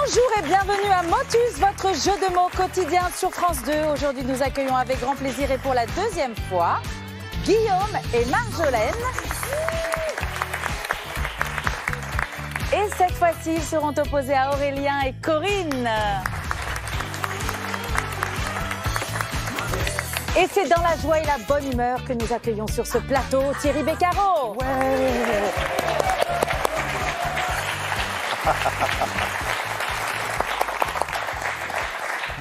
Bonjour et bienvenue à Motus, votre jeu de mots quotidien sur France 2. Aujourd'hui, nous accueillons avec grand plaisir et pour la deuxième fois, Guillaume et Marjolaine. Et cette fois-ci, ils seront opposés à Aurélien et Corinne. Et c'est dans la joie et la bonne humeur que nous accueillons sur ce plateau Thierry Beccaro. Ouais.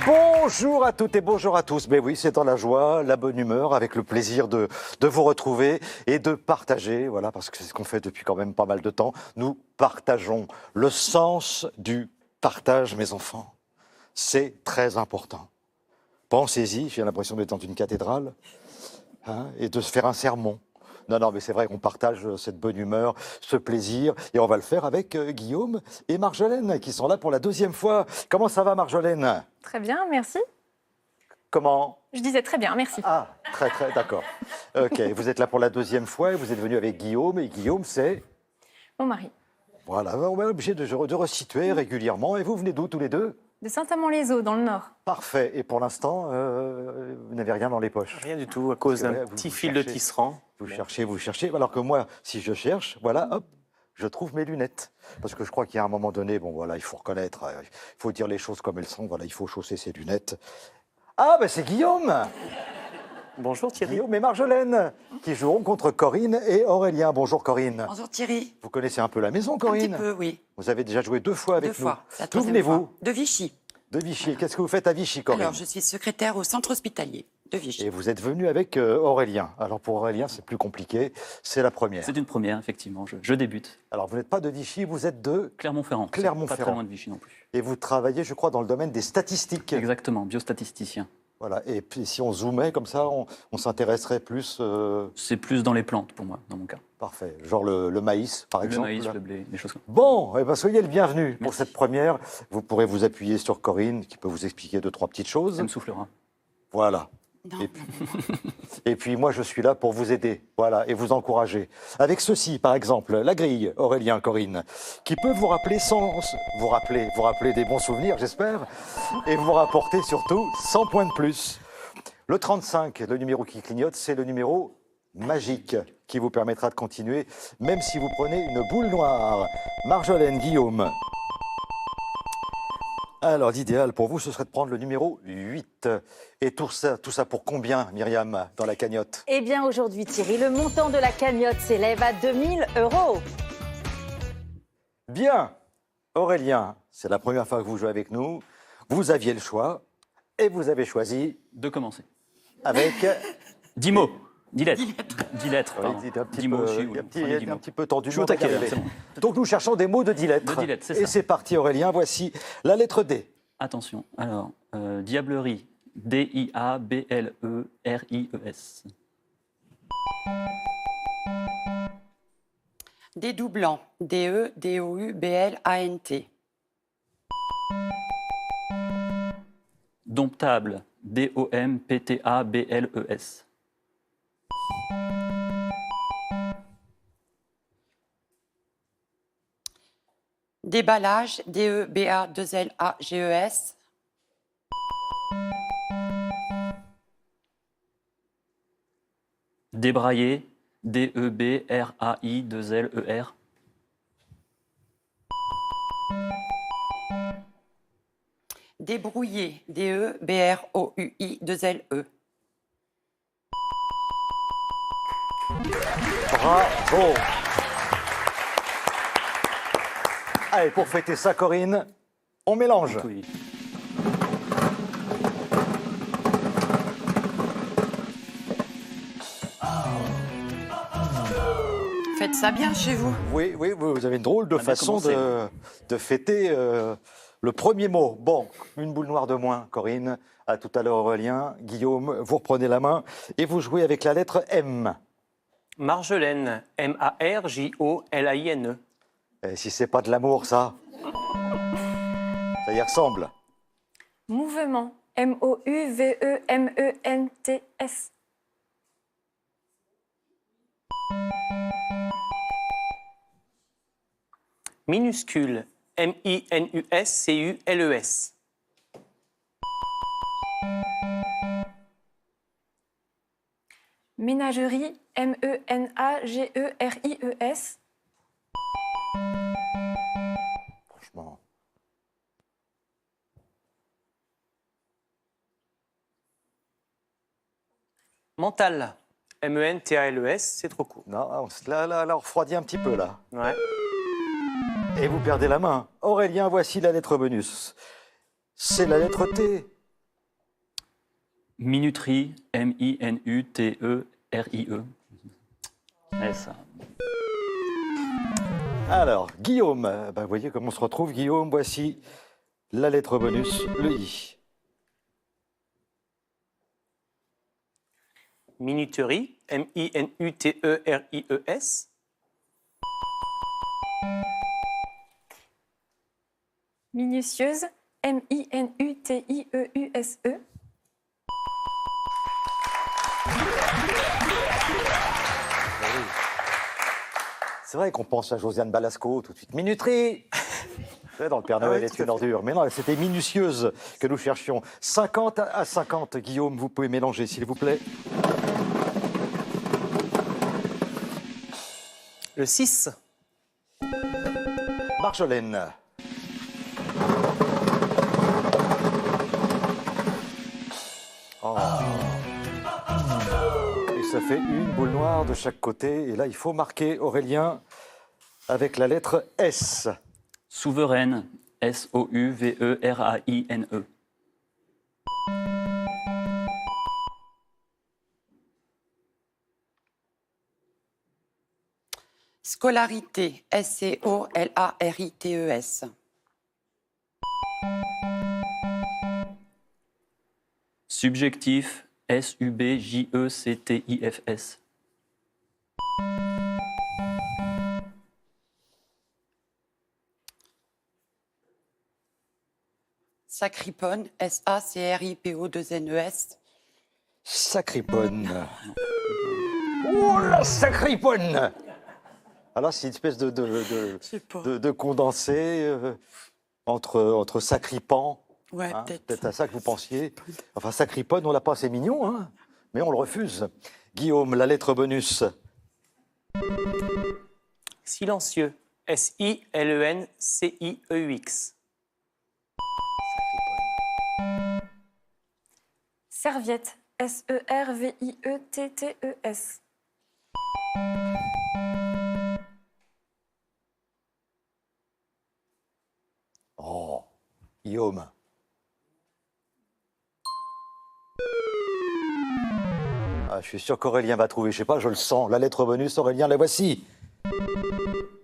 Bonjour à toutes et bonjour à tous. Mais oui, c'est dans la joie, la bonne humeur, avec le plaisir de vous retrouver et de partager, voilà, parce que c'est ce qu'on fait depuis quand même pas mal de temps. Nous partageons le sens du partage, mes enfants. C'est très important. Pensez-y, j'ai l'impression d'être dans une cathédrale, hein, et de se faire un sermon. Non, mais c'est vrai qu'on partage cette bonne humeur, ce plaisir, et on va le faire avec Guillaume et Marjolaine, qui sont là pour la deuxième fois. Comment ça va, Marjolaine? Très bien, merci. Comment? Je disais très bien, merci. Ah, très, d'accord. Ok, vous êtes là pour la deuxième fois, et vous êtes venu avec Guillaume, et Guillaume, c'est... Mon mari. Voilà, on est obligé de resituer régulièrement. Et vous venez d'où, tous les deux? De Saint-Amand-les-Eaux, dans le Nord. Parfait. Et pour l'instant, vous n'avez rien dans les poches? Rien du tout, à cause d'un petit fil de tisserand. Vous cherchez. Alors que moi, si je cherche, voilà, hop, je trouve mes lunettes. Parce que je crois qu'il y a un moment donné, bon voilà, il faut reconnaître, il faut dire les choses comme elles sont. Voilà, il faut chausser ses lunettes. Ah, ben c'est Guillaume! Bonjour Thierry. Guillaume et Marjolaine, qui joueront contre Corinne et Aurélien. Bonjour Corinne. Bonjour Thierry. Vous connaissez un peu la maison, Corinne? Un petit peu, oui. Vous avez déjà joué 2 fois avec nous. 2 fois. D'où venez-vous? De Vichy. De Vichy. Qu'est-ce que vous faites à Vichy, Corinne? Alors, je suis secrétaire au centre hospitalier de Vichy. Et vous êtes venu avec Aurélien. Alors pour Aurélien, c'est plus compliqué. C'est la première. C'est une première, effectivement. Je débute. Alors vous n'êtes pas de Vichy, vous êtes de Clermont-Ferrand. Clermont-Ferrand. Pas très loin de Vichy non plus. Et vous travaillez, je crois, dans le domaine des statistiques. Exactement, biostatisticien. Voilà. Et puis si on zoomait comme ça, on s'intéresserait plus. C'est plus dans les plantes pour moi, dans mon cas. Parfait. Genre le maïs, par exemple. Le maïs, le blé, des choses comme ça. Bon, eh ben, soyez le bienvenu pour Merci. cette première. Vous pourrez vous appuyer sur Corinne, qui peut vous expliquer 2-3 petites choses. Ça me soufflera. Voilà. Non. Et puis moi, je suis là pour vous aider, voilà, et vous encourager. Avec ceci, par exemple, la grille, Aurélien, Corinne, qui peut vous rappeler vous rappeler des bons souvenirs, j'espère, et vous rapporter surtout 100 points de plus. Le 35, le numéro qui clignote, c'est le numéro magique qui vous permettra de continuer, même si vous prenez une boule noire. Marjolaine, Guillaume. Alors, l'idéal pour vous, ce serait de prendre le numéro 8. Et tout ça pour combien, Myriam, dans la cagnotte? Eh bien aujourd'hui, Thierry, le montant de la cagnotte s'élève à 2000 €. Bien. Aurélien, c'est la première fois que vous jouez avec nous. Vous aviez le choix et vous avez choisi De commencer. avec... 10 mots. 10 lettres. 10 lettres, Oui, pardon. il est un petit 10 peu, mots aussi. il est oui. un petit- Prenez il 10 est un mots. petit peu tendu. Je suis au mais on va y taquet, arriver. c'est bon. Donc nous cherchons des mots de 10 lettres. De 10 lettres, c'est Et ça. c'est parti, Aurélien. Voici la lettre D. Attention. Alors, diablerie. D-I-A-B-L-E-R-I-E-S. Dédoublant. D-E-D-O-U-B-L-A-N-T. Domptable. D-O-M-P-T-A-B-L-E-S. Déballage. D-E-B-A-2-L-A-G-E-S. Débrailler. D-E-B-R-A-I-2-L-E-R. Débrouiller. D-E-B-R-O-U-I-2-L-E. Bravo. Allez, pour fêter ça, Corinne, on mélange. Oui. Faites ça bien chez vous. Oui, vous avez une drôle de On a façon commencé. de fêter le premier mot. Bon, une boule noire de moins, Corinne. À tout à l'heure, Aurélien. Guillaume, vous reprenez la main et vous jouez avec la lettre M. Marjolaine, M-A-R-J-O-L-A-I-N-E. Et si c'est pas de l'amour, ça y ressemble. Mouvement. M-O-U-V-E-M-E-N-T-S. Minuscule, M-I-N-U-S-C-U-L-E-S. Ménagerie, M-E-N-A-G-E-R-I-E-S. Franchement. Mental, M-E-N-T-A-L-E-S, c'est trop court. Non, là, on refroidit un petit peu, là. Ouais. Et vous perdez la main. Aurélien, voici la lettre bonus. C'est la lettre T. Minuterie, M-I-N-U-T-E-R-I-E. S. Alors, Guillaume, vous voyez comment on se retrouve, Guillaume. Voici la lettre bonus, le I. Minuterie, M-I-N-U-T-E-R-I-E-S. Minutieuse, M-I-N-U-T-I-E-U-S-E. C'est vrai qu'on pense à Josiane Balasco tout de suite. Minuterie. Dans le Père Noël est une ordure. Mais non, c'était minutieuse que nous cherchions. 50 à 50, Guillaume, vous pouvez mélanger, s'il vous plaît. Le 6. Marjolaine. Oh. Et ça fait une boule noire de chaque côté. Et là, il faut marquer Aurélien avec la lettre S. Souveraine, S-O-U-V-E-R-A-I-N-E. Scolarité, S-C-O-L-A-R-I-T-E-S. Subjectif, S-U-B-J-E-C-T-I-F-S. Sacripone, S-A-C-R-I-P-O-2-N-E-S. Sacripone. Oh la sacripone! Alors, c'est une espèce de condensé entre sacripan. Ouais, Hein, peut-être. peut-être à ça que vous pensiez. Enfin, sacripone, on l'a pas, c'est mignon, hein, mais on le refuse. Guillaume, la lettre bonus. Silencieux, S-I-L-E-N-C-I-E-U-X. Serviette, S-E-R-V-I-E-T-T-E-S. Oh, Guillaume. Ah, je suis sûr qu'Aurélien va trouver, je sais pas, je le sens. La lettre bonus, Aurélien, la voici.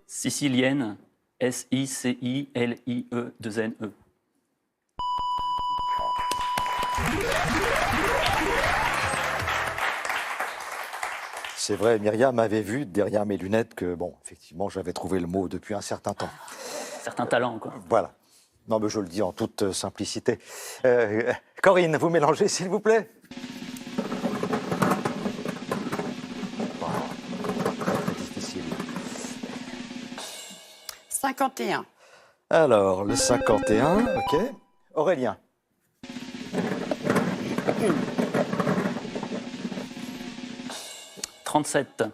Sicilienne, S-I-C-I-L-I-E-2-N-E. C'est vrai, Myriam avait vu derrière mes lunettes que, bon, effectivement, j'avais trouvé le mot depuis un certain temps. Certain talent, quoi. Voilà. Non, mais je le dis en toute simplicité. Corinne, vous mélangez, s'il vous plaît. Très difficile. 51. Alors, le 51, ok. Aurélien. « 37.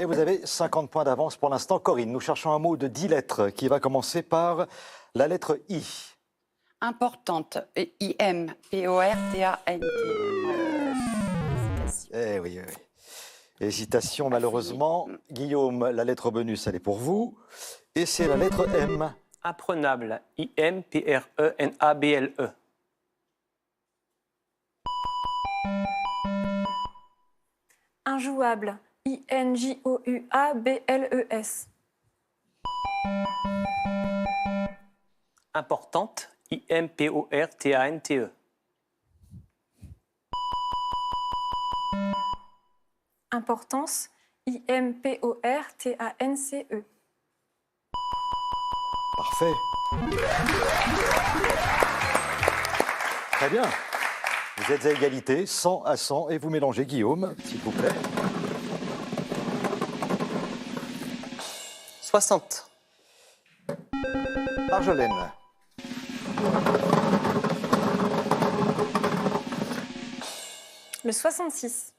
Et vous avez 50 points d'avance pour l'instant. Corinne, nous cherchons un mot de 10 lettres qui va commencer par la lettre I. Importante, I-M-P-O-R-T-A-N-T. Eh oui, oui, oui. Hésitation, malheureusement. Guillaume, la lettre bonus, elle est pour vous. Et c'est la lettre M. Imprenable, I-M-P-R-E-N-A-B-L-E. Injouable, I-N-J-O-U-A-B-L-E-S. Importante, I-M-P-O-R-T-A-N-T-E. Importance, I-M-P-O-R-T-A-N-C-E. Parfait. Très bien. Vous êtes à égalité, 100 à 100, et vous mélangez Guillaume, s'il vous plaît. 60. Marjolaine. Le 66.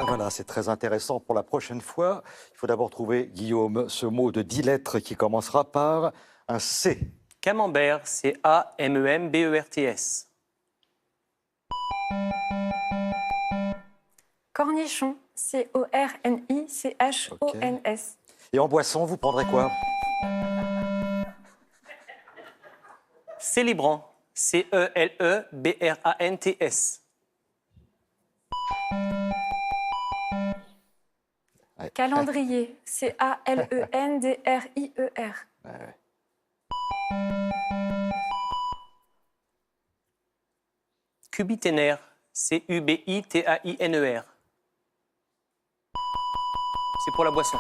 Voilà, c'est très intéressant pour la prochaine fois. Il faut d'abord trouver, Guillaume, ce mot de 10 lettres qui commencera par un C. Camembert, C-A-M-E-M-B-E-R-T-S. Cornichon. C-O-R-N-I-C-H-O-N-S. Et en boisson, vous prendrez quoi? Célébrant, C-E-L-E-B-R-A-N-T-S. Ouais. Calendrier. C-A-L-E-N-D-R-I-E-R. Ouais. Cubiténaire, C-U-B-I-T-A-I-N-E-R. C'est pour la boisson.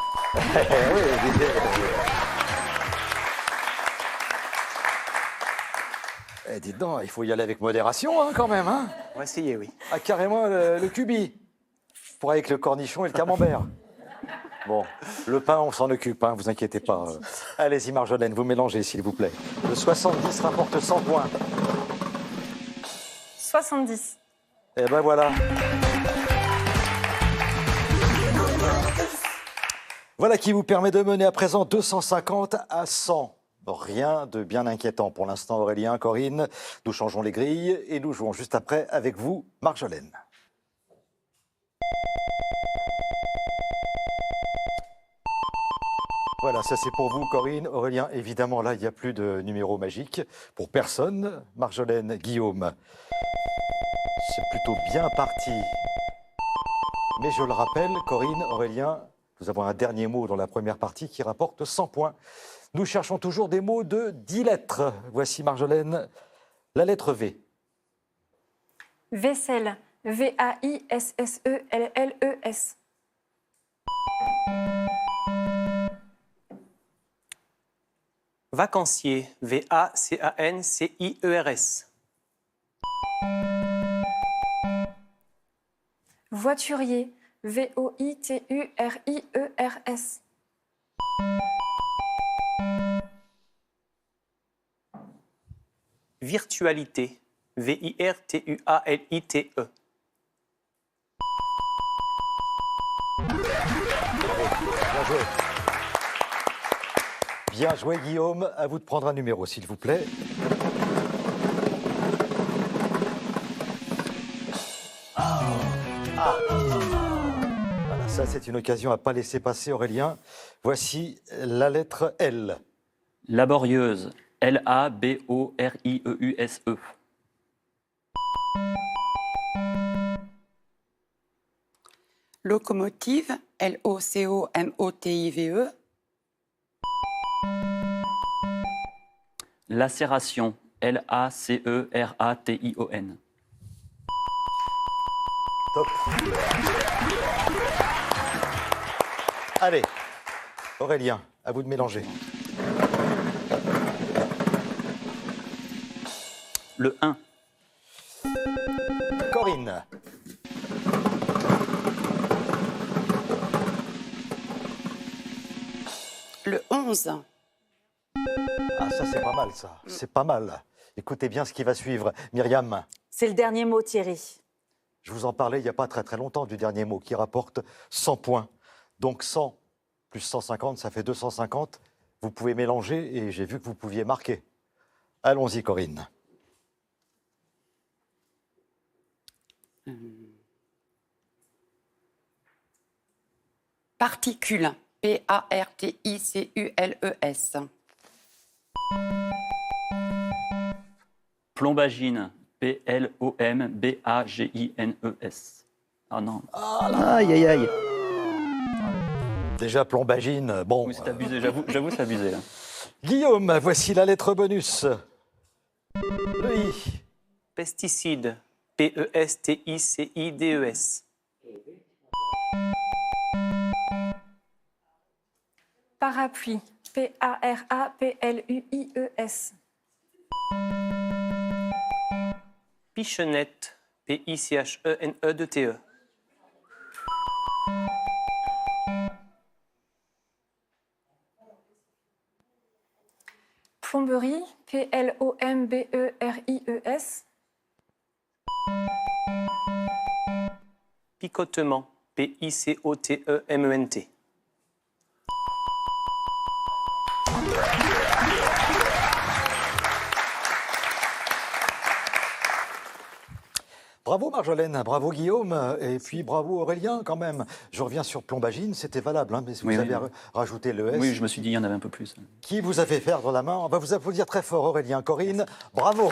Dites donc, il faut y aller avec modération hein, quand même. Hein. On va essayer, oui. Ah, carrément le cubi. Pour avec le cornichon et le camembert. Bon, le pain, on s'en occupe, hein, vous inquiétez pas. Allez-y, Marjolaine, vous mélangez, s'il vous plaît. Le 70 rapporte 100 points. 70. Et ben voilà. Voilà qui vous permet de mener à présent 250 à 100. Rien de bien inquiétant pour l'instant, Aurélien, Corinne. Nous changeons les grilles et nous jouons juste après avec vous, Marjolaine. Voilà, ça c'est pour vous, Corinne. Aurélien, évidemment, là, il n'y a plus de numéro magique pour personne. Marjolaine, Guillaume, c'est plutôt bien parti. Mais je le rappelle, Corinne, Aurélien, nous avons un dernier mot dans la première partie qui rapporte 100 points. Nous cherchons toujours des mots de 10 lettres. Voici, Marjolaine, la lettre V. Vaisselle. V-A-I-S-S-E-L-L-E-S. Vacancier, V-A-C-A-N-C-I-E-R-S. Voiturier. V-O-I-T-U-R-I-E-R-S. Virtualité, V-I-R-T-U-A-L-I-T-E. Bien joué. Bien joué, Guillaume. À vous de prendre un numéro, s'il vous plaît. Voilà, ça, c'est une occasion à ne pas laisser passer, Aurélien. Voici la lettre L. Laborieuse. L-A-B-O-R-I-E-U-S-E. Locomotive, L-O-C-O-M-O-T-I-V-E. Lacération. L-A-C-E-R-A-T-I-O-N. Top. Allez, Aurélien, à vous de mélanger. Le 1. Corinne. Le 11. Ah, ça, c'est pas mal, ça. C'est pas mal. Écoutez bien ce qui va suivre. Myriam, C'est le dernier mot, Thierry. je vous en parlais il n'y a pas très très longtemps du dernier mot qui rapporte 100 points. Donc 100 plus 150, ça fait 250. Vous pouvez mélanger et j'ai vu que vous pouviez marquer. Allons-y, Corinne. Particule, P-A-R-T-I-C-U-L-E-S. Plombagine. P-L-O-M-B-A-G-I-N-E-S. Ah non. Aïe, aïe, aïe. Déjà, plombagine, bon. Oui, c'est abusé, j'avoue, c'est abusé. Là. Guillaume, voici la lettre bonus. Le I. Pesticide, P-E-S-T-I-C-I-D-E-S. Parapluie. P-A-R-A-P-L-U-I-E-S. Pichonnette, P-I-C-H-E-N-E-D-T-E. Plomberie, Plomberies. Picotement, Picotement. Bravo Marjolaine, bravo Guillaume, et puis bravo Aurélien quand même. Je reviens sur plombagine, c'était valable, hein, mais vous Oui, avez oui. rajouté le S. Oui, je me suis dit, il y en avait un peu plus. Qui vous a fait perdre la main? On va vous applaudir très fort Aurélien, Corinne, bravo.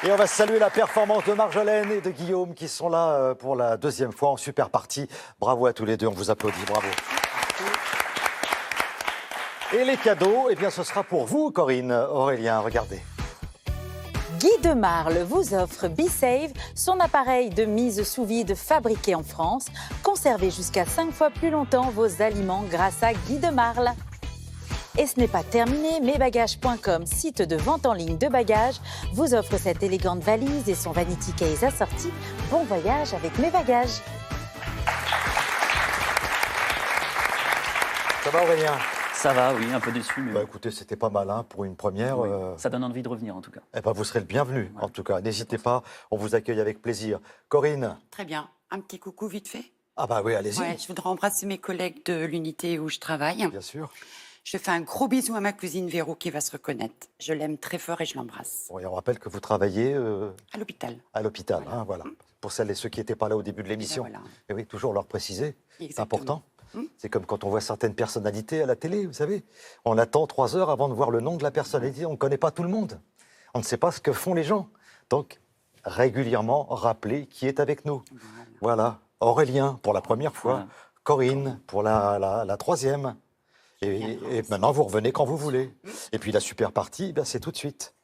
Et on va saluer la performance de Marjolaine et de Guillaume qui sont là pour la deuxième fois en super partie. Bravo à tous les deux, on vous applaudit, bravo. Et les cadeaux, eh bien ce sera pour vous Corinne, Aurélien, regardez. Guy de Marle vous offre BeSave, son appareil de mise sous vide fabriqué en France. Conservez jusqu'à 5 fois plus longtemps vos aliments grâce à Guy de Marle. Et ce n'est pas terminé, mesbagages.com, site de vente en ligne de bagages, vous offre cette élégante valise et son vanity case assorti. Bon voyage avec mes bagages. Ça va Aurélien? Ça va, oui, un peu déçu, mais Bah écoutez, c'était pas mal hein, pour une première. oui, ça donne envie de revenir en tout cas. Eh ben, vous serez le bienvenu, Ouais. en tout cas. N'hésitez pas, on vous accueille avec plaisir. Corinne? Très bien. Un petit coucou vite fait. Ah bah oui, allez-y. Ouais, je voudrais embrasser mes collègues de l'unité où je travaille. Bien sûr. Je fais un gros bisou à ma cousine Véro qui va se reconnaître. Je l'aime très fort et je l'embrasse. Bon, et on rappelle que vous travaillez À l'hôpital. à l'hôpital, Voilà. hein, voilà. Pour celles et ceux qui n'étaient pas là au début de l'émission. Voilà. Et oui, toujours leur préciser, c'est Exactement. important. C'est comme quand on voit certaines personnalités à la télé, vous savez. On attend 3 heures avant de voir le nom de la personnalité. On ne connaît pas tout le monde. On ne sait pas ce que font les gens. Donc, régulièrement, rappeler qui est avec nous. Voilà. Aurélien, pour la première fois. Voilà. Corinne, pour la troisième. Et maintenant, vous revenez quand vous voulez. Et puis, la super partie, ben, c'est tout de suite.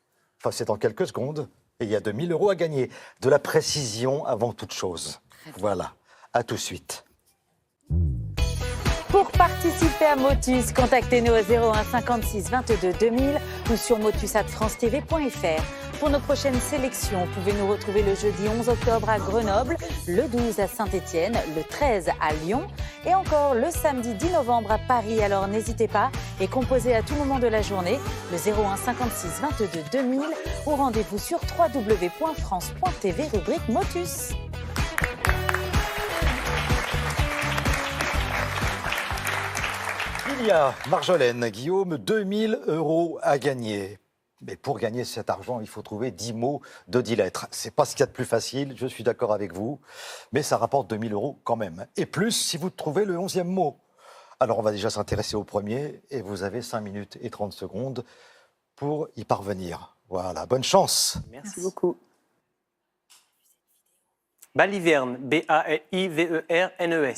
Enfin, c'est dans quelques secondes. Et il y a 2000 € à gagner. De la précision avant toute chose. Voilà. À tout de suite. Pour participer à Motus, contactez-nous au 01 56 22 2000 ou sur motus@francetv.fr. Pour nos prochaines sélections, vous pouvez nous retrouver le jeudi 11 octobre à Grenoble, le 12 à Saint-Étienne, le 13 à Lyon et encore le samedi 10 novembre à Paris. Alors n'hésitez pas et composez à tout moment de la journée le 01 56 22 2000 ou rendez-vous sur www.france.tv rubrique Motus. Il y a, Marjolaine, Guillaume, 2000 € à gagner. Mais pour gagner cet argent, il faut trouver 10 mots de 10 lettres. C'est pas ce qu'il y a de plus facile, je suis d'accord avec vous. Mais ça rapporte 2000 € quand même. Et plus si vous trouvez le 11e mot. Alors on va déjà s'intéresser au premier. Et vous avez 5 minutes et 30 secondes pour y parvenir. Voilà, bonne chance. Merci beaucoup. Baliverne, Baliviernes.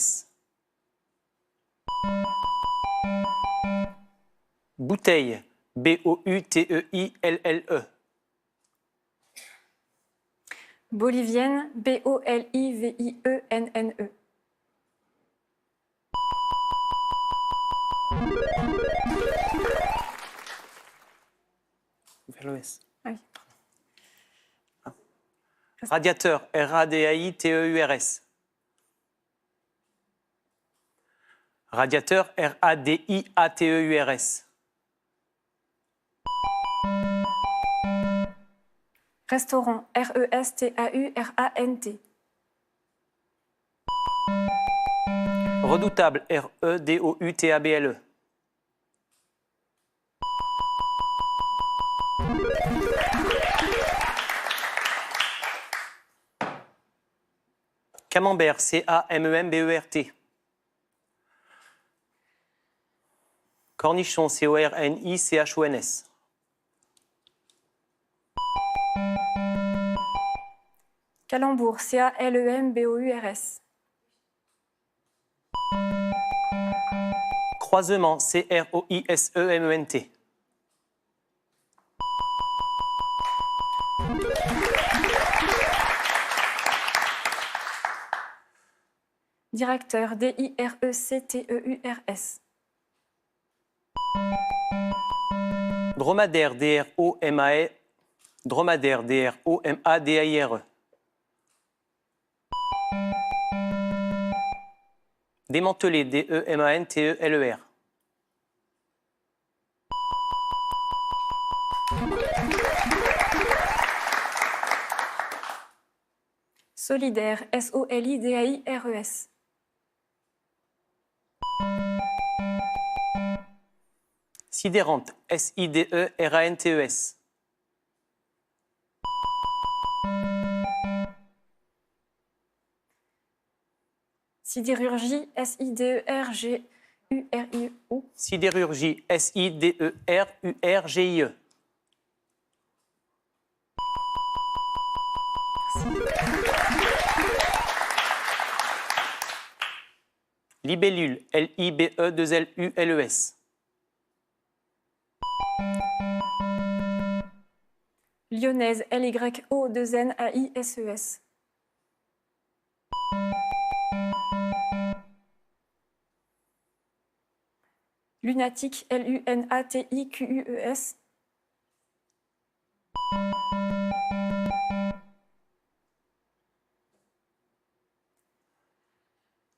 Bouteille, Bouteille. Bolivienne, Bolivienne. Vers l'ouest. Ah oui. Radiateur, Radaiteurs. Radiateur, Radiateurs. Restaurant, Restaurant. Redoutable, Redoutable. Camembert, Cammembert. Cornichon, Cornichons. Calembour, Calembours. Croisement, Croisement. Directeur, Directeurs. Dromadaire, Dromadaire, Dromadaire. Démanteler, Démanteler. Solidaire, SOLIDAIRES. Sidérante, SIDERANTES. Sidérurgie, SIDERGURIE. Sidérurgie, SIDERURGIE. Libellule, LIBE2LULES. Lyonnaise, LYO2NAISES. Lunatique, LUNATIQUES.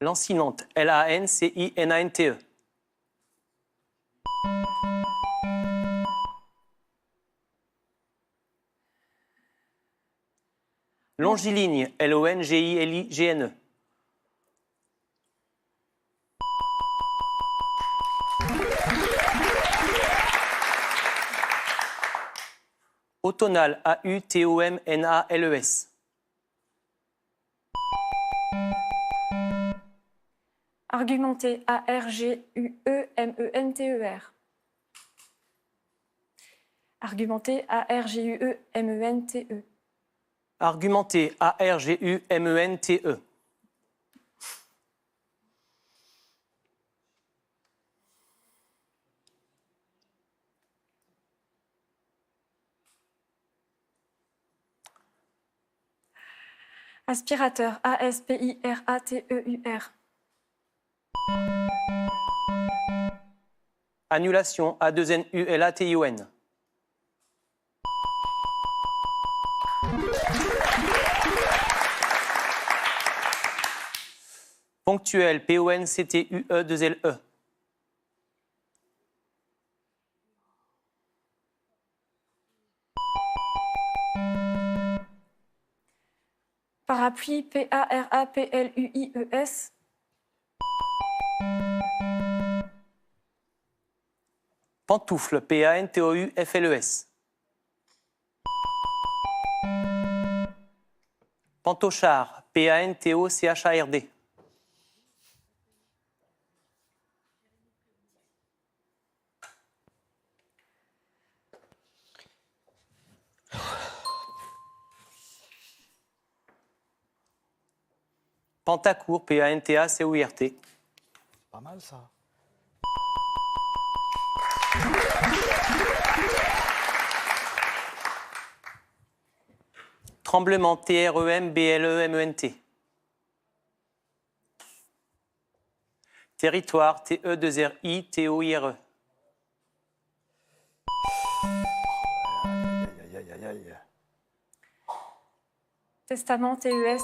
Lancinante, LANCINANTE. Longiligne, LONGILIGNE. Automnale, AUTOMNALES. Argumenté, ARGUEMENTER. Argumenté, ARGUEMENTE. Argumenté, ARGUMENTE. Aspirateur, ASPIRATEUR. Annulation, A2NULATION. Ponctuel, PONCTUE2LE. Parapluie, PARAPLUIES. Pantoufle, PANTOUFLES. Pantochard, PANTOCHARD. Pantacourt, PANTACOURT. Pas mal ça. Tremblement, TREMBLEMENT. Territoire, TE2RITOIRE. Aïe, aïe, aïe, aïe. Testament, TES.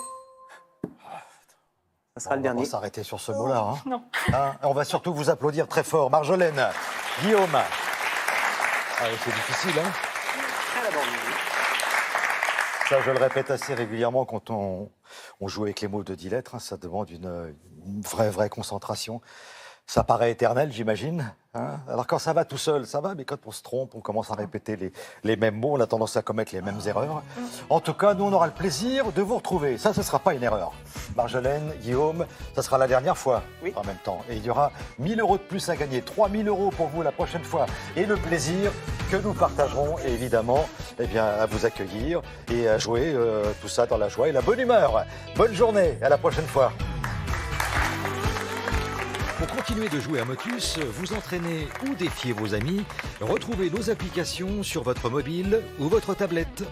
Ça sera le On dernier. va s'arrêter sur ce mot-là. Hein. Non. Hein, on va surtout vous applaudir très fort. Marjolaine, Guillaume. Ah, c'est difficile, hein. Ça, je le répète assez régulièrement quand on joue avec les mots de 10 lettres. Hein, ça demande une vraie concentration. Ça paraît éternel, j'imagine. Hein. Alors quand ça va tout seul, ça va, mais quand on se trompe, on commence à répéter les mêmes mots, on a tendance à commettre les mêmes erreurs. En tout cas, nous, on aura le plaisir de vous retrouver. Ça, ce ne sera pas une erreur. Marjolaine, Guillaume, ça sera la dernière fois en même temps. Et il y aura 1 000 € de plus à gagner, 3 000 € pour vous la prochaine fois. Et le plaisir que nous partagerons, évidemment, eh bien, à vous accueillir et à jouer tout ça dans la joie et la bonne humeur. Bonne journée, à la prochaine fois. Pour continuer de jouer à Motus, vous entraîner ou défier vos amis, retrouvez nos applications sur votre mobile ou votre tablette.